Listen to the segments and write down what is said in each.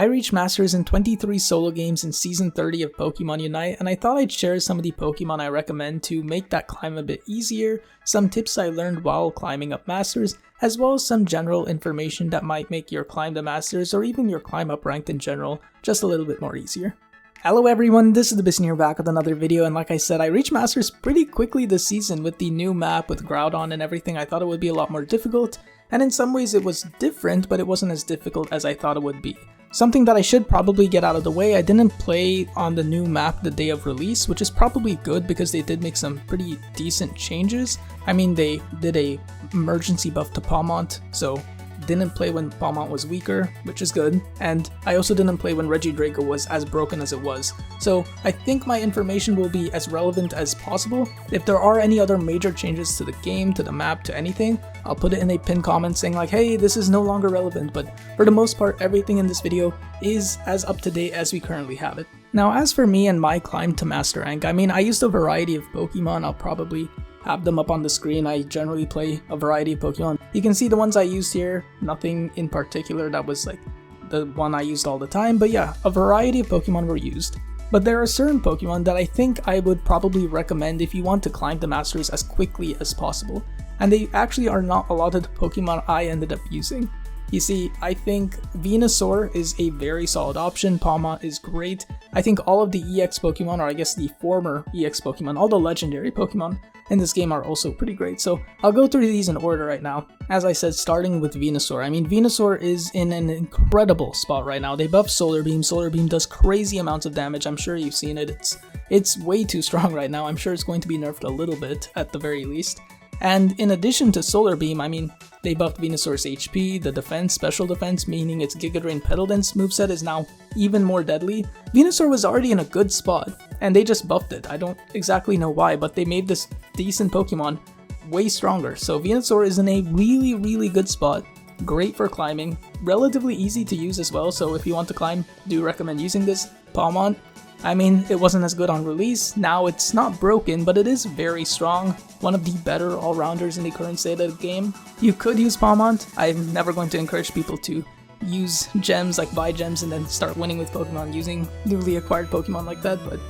I reached Masters in 23 solo games in Season 30 of Pokemon Unite, and I thought I'd share some of the Pokemon I recommend to make that climb a bit easier, some tips I learned while climbing up Masters, as well as some general information that might make your climb to Masters or even your climb up ranked in general just a little bit more easier. Hello everyone, this is the Business here back with another video, and like I said, I reached Masters pretty quickly this season with the new map with Groudon and everything. I thought it would be a lot more difficult, and in some ways it was different, but it wasn't as difficult as I thought it would be. Something that I should probably get out of the way, I didn't play on the new map the day of release, which is probably good because they did make some pretty decent changes. I mean, they did a emergency buff to Palmont, so didn't play when Palmont was weaker, which is good, and I also didn't play when Regidrago was as broken as it was. So I think my information will be as relevant as possible. If there are any other major changes to the game, to the map, to anything, I'll put it in a pinned comment saying like, hey, this is no longer relevant, but for the most part, everything in this video is as up to date as we currently have it. Now, as for me and my climb to Master Rank, I mean, I used a variety of Pokemon. I'll probably have them up on the screen. I generally play a variety of Pokemon. You can see the ones I used here, nothing in particular that was like the one I used all the time, but yeah, a variety of Pokemon were used. But there are certain Pokemon that I think I would probably recommend if you want to climb the Masters as quickly as possible, and they actually are not a lot of the Pokemon I ended up using. You see, I think Venusaur is a very solid option, Palmont is great. I think all of the EX Pokemon, or I guess the former EX Pokemon, all the legendary Pokemon in this game are also pretty great, so I'll go through these in order right now. As I said, starting with Venusaur. I mean, Venusaur is in an incredible spot right now. They buffed Solar Beam. Solar Beam does crazy amounts of damage. I'm sure you've seen it. It's way too strong right now. I'm sure it's going to be nerfed a little bit at the very least. And in addition to Solar Beam, I mean, they buffed Venusaur's HP, the defense, special defense, meaning its Giga Drain Petal Dance moveset is now even more deadly. Venusaur was already in a good spot, and they just buffed it. I don't exactly know why, but they made this decent Pokemon way stronger. So Venusaur is in a really, really good spot. Great for climbing, relatively easy to use as well, so if you want to climb, do recommend using this. Palmont, I mean, it wasn't as good on release. Now it's not broken, but it is very strong. One of the better all-rounders in the current state of the game. You could use Palmont. I'm never going to encourage people to use gems, like buy gems and then start winning with Pokemon using newly acquired Pokemon like that, but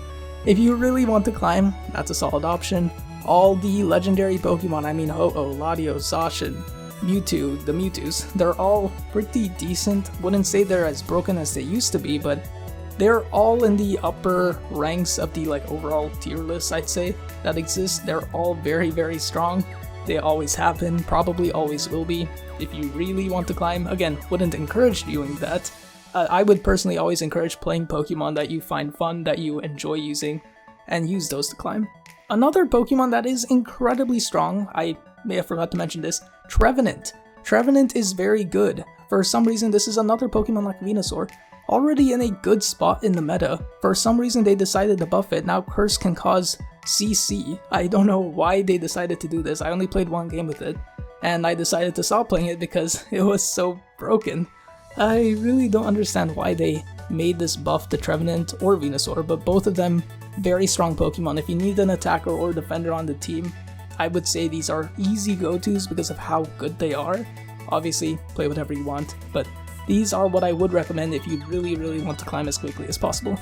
if you really want to climb, that's a solid option. All the legendary Pokemon, I mean Ho-Oh, Latios, Zacian, Mewtwo, the Mewtwo's, they're all pretty decent. Wouldn't say they're as broken as they used to be, but they're all in the upper ranks of the like overall tier list, I'd say, that exists. They're all very, very strong. They always have been, probably always will be. If you really want to climb, again, wouldn't encourage doing that. I would personally always encourage playing Pokemon that you find fun, that you enjoy using, and use those to climb. Another Pokemon that is incredibly strong, I may have forgot to mention this, Trevenant. Trevenant is very good. For some reason, this is another Pokemon like Venusaur, already in a good spot in the meta. For some reason they decided to buff it. Now Curse can cause CC. I don't know why they decided to do this. I only played one game with it, and I decided to stop playing it because it was so broken. I really don't understand why they made this buff to Trevenant or Venusaur, but both of them very strong Pokemon. If you need an attacker or defender on the team, I would say these are easy go-tos because of how good they are. Obviously, play whatever you want, but these are what I would recommend if you really, really want to climb as quickly as possible.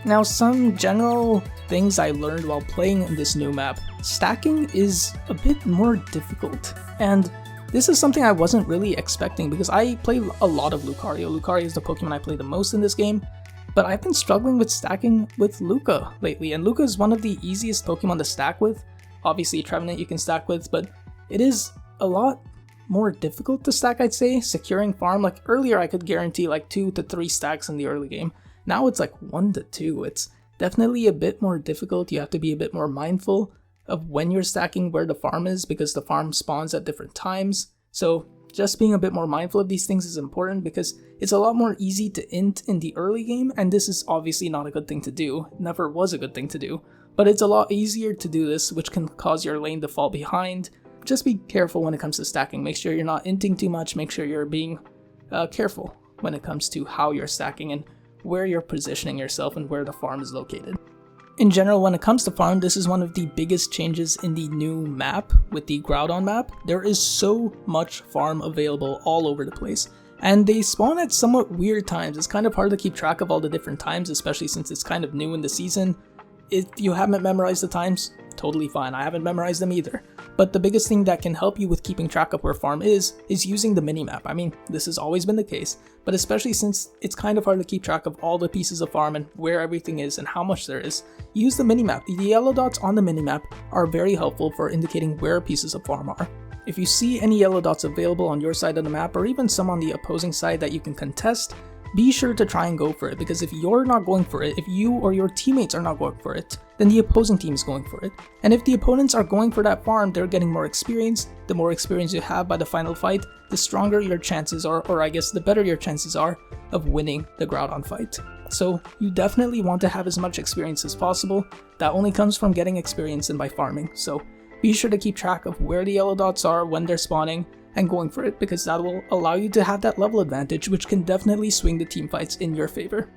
Now, some general things I learned while playing in this new map. Stacking is a bit more difficult, and this is something I wasn't really expecting because I play a lot of Lucario. Lucario is the Pokemon I play the most in this game, but I've been struggling with stacking with Luca lately, and Luca is one of the easiest Pokemon to stack with. Obviously, Trevenant you can stack with, but it is a lot more difficult to stack, I'd say. Securing farm, like earlier I could guarantee like 2 to 3 stacks in the early game. Now it's like 1 to 2. It's definitely a bit more difficult. You have to be a bit more mindful of when you're stacking where the farm is because the farm spawns at different times. So just being a bit more mindful of these things is important because it's a lot more easy to int in the early game, and this is obviously not a good thing to do. It never was a good thing to do, but it's a lot easier to do this, which can cause your lane to fall behind. Just be careful when it comes to stacking. Make sure you're not inting too much. Make sure you're being careful when it comes to how you're stacking and where you're positioning yourself and where the farm is located. In general, when it comes to farm, this is one of the biggest changes in the new map with the Groudon map. There is so much farm available all over the place. and they spawn at somewhat weird times. It's kind of hard to keep track of all the different times, especially since it's kind of new in the season. If you haven't memorized the times, totally fine. I haven't memorized them either. But the biggest thing that can help you with keeping track of where farm is using the minimap. I mean, this has always been the case, but especially since it's kind of hard to keep track of all the pieces of farm and where everything is and how much there is, use the minimap. The yellow dots on the minimap are very helpful for indicating where pieces of farm are. If you see any yellow dots available on your side of the map, or even some on the opposing side that you can contest, be sure to try and go for it, because if you're not going for it, if you or your teammates are not going for it, then the opposing team is going for it. And if the opponents are going for that farm, they're getting more experience. The more experience you have by the final fight, the stronger your chances are, or I guess the better your chances are of winning the Groudon fight. So you definitely want to have as much experience as possible. That only comes from getting experience and by farming. So be sure to keep track of where the yellow dots are, when they're spawning, and going for it, because that will allow you to have that level advantage, which can definitely swing the team fights in your favor.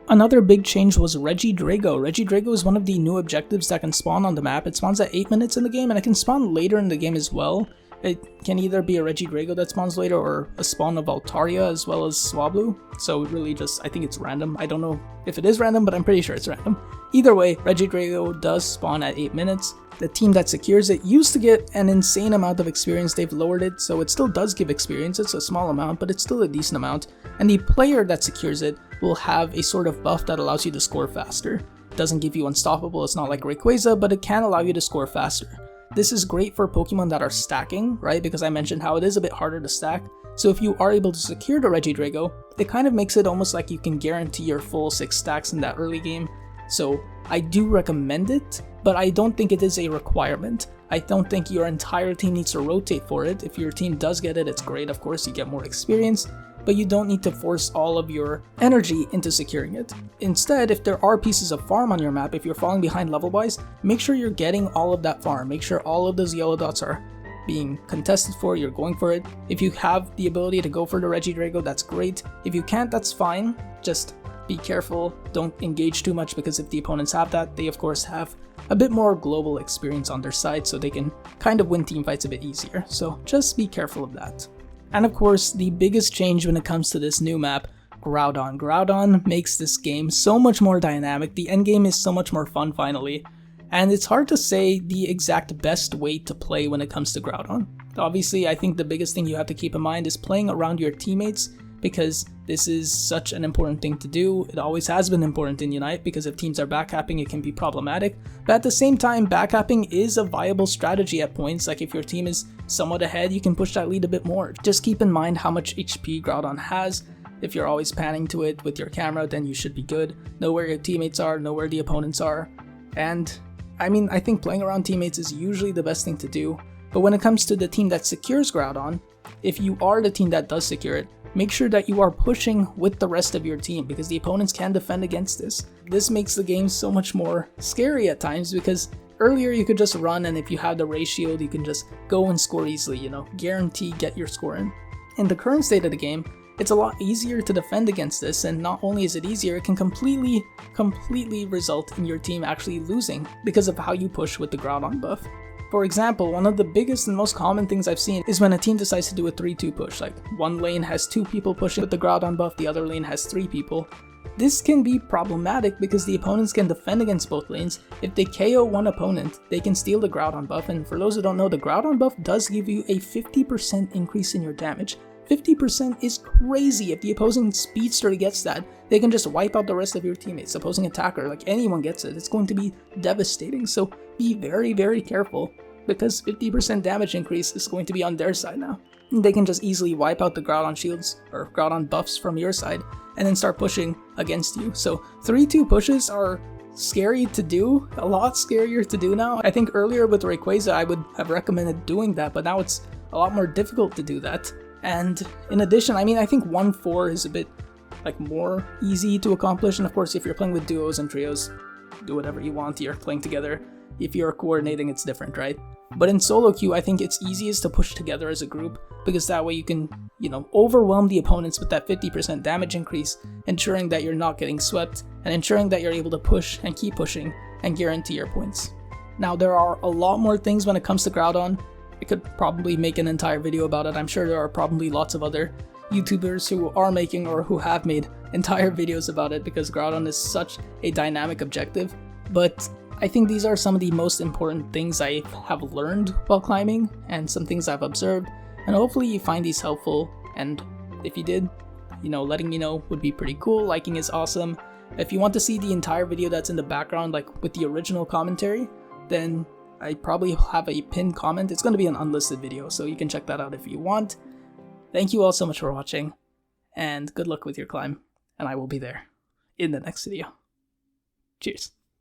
Another big change was Regidrago. Regidrago is one of the new objectives that can spawn on the map. It spawns at 8 minutes in the game, and it can spawn later in the game as well. It can either be a Regidrago that spawns later, or a spawn of Altaria as well as Swablu. So really I think it's random. I don't know if it is random, but I'm pretty sure it's random. Either way, Regidrago does spawn at 8 minutes. The team that secures it used to get an insane amount of experience. They've lowered it, so it still does give experience. It's a small amount, but it's still a decent amount. And the player that secures it will have a sort of buff that allows you to score faster. It doesn't give you unstoppable, it's not like Rayquaza, but it can allow you to score faster. This is great for Pokemon that are stacking, right? Because I mentioned how it is a bit harder to stack. So if you are able to secure the Regidrago, it kind of makes it almost like you can guarantee your full 6 stacks in that early game. So I do recommend it, but I don't think it is a requirement. I don't think your entire team needs to rotate for it. If your team does get it, it's great, of course, you get more experience, but you don't need to force all of your energy into securing it. Instead, if there are pieces of farm on your map, if you're falling behind level-wise, make sure you're getting all of that farm. Make sure all of those yellow dots are being contested for, you're going for it. If you have the ability to go for the Regidrago, that's great. If you can't, that's fine. Just be careful, don't engage too much, because if the opponents have that, they of course have a bit more global experience on their side, so they can kind of win team fights a bit easier. So just be careful of that. And of course, the biggest change when it comes to this new map, Groudon. Groudon makes this game so much more dynamic. The endgame is so much more fun finally. And it's hard to say the exact best way to play when it comes to Groudon. Obviously, I think the biggest thing you have to keep in mind is playing around your teammates, because this is such an important thing to do. It always has been important in Unite, because if teams are backcapping, it can be problematic. But at the same time, backcapping is a viable strategy at points. Like if your team is somewhat ahead, you can push that lead a bit more. Just keep in mind how much HP Groudon has. If you're always panning to it with your camera, then you should be good. Know where your teammates are, know where the opponents are. And I mean, I think playing around teammates is usually the best thing to do. But when it comes to the team that secures Groudon, if you are the team that does secure it, make sure that you are pushing with the rest of your team, because the opponents can defend against this. This makes the game so much more scary at times, because earlier you could just run, and if you have the Ray Shield, you can just go and score easily, you know, guarantee get your score in. In the current state of the game, it's a lot easier to defend against this, and not only is it easier, it can completely result in your team actually losing because of how you push with the Groudon buff. For example, one of the biggest and most common things I've seen is when a team decides to do a 3-2 push, like one lane has 2 people pushing with the Groudon buff, the other lane has 3 people. This can be problematic because the opponents can defend against both lanes. If they KO one opponent, they can steal the Groudon buff, and for those who don't know, the Groudon buff does give you a 50% increase in your damage. 50% is crazy. If the opposing speedster gets that, they can just wipe out the rest of your teammates. Opposing attacker, like anyone gets it, it's going to be devastating. So be very careful, because 50% damage increase is going to be on their side now. They can just easily wipe out the Groudon shields or Groudon buffs from your side and then start pushing against you. So 3-2 pushes are scary to do, a lot scarier to do now. I think earlier with Rayquaza I would have recommended doing that, but now it's a lot more difficult to do that. And in addition, I mean, I think 1-4 is a bit like more easy to accomplish, and of course if you're playing with duos and trios, do whatever you want, you're playing together. If you're coordinating, it's different, right? But in solo queue, I think it's easiest to push together as a group, because that way you can, you know, overwhelm the opponents with that 50% damage increase, ensuring that you're not getting swept, and ensuring that you're able to push and keep pushing and guarantee your points. Now, there are a lot more things when it comes to Groudon. I could probably make an entire video about it. I'm sure there are probably lots of other YouTubers who are making or who have made entire videos about it because Groudon is such a dynamic objective, but I think these are some of the most important things I have learned while climbing and some things I've observed, and hopefully you find these helpful, and if you did, letting me know would be pretty cool. Liking is awesome. If you want to see the entire video that's in the background, like with the original commentary, then I probably have a pinned comment. It's going to be an unlisted video, so you can check that out if you want. Thank you all so much for watching, and good luck with your climb, and I will be there in the next video. Cheers.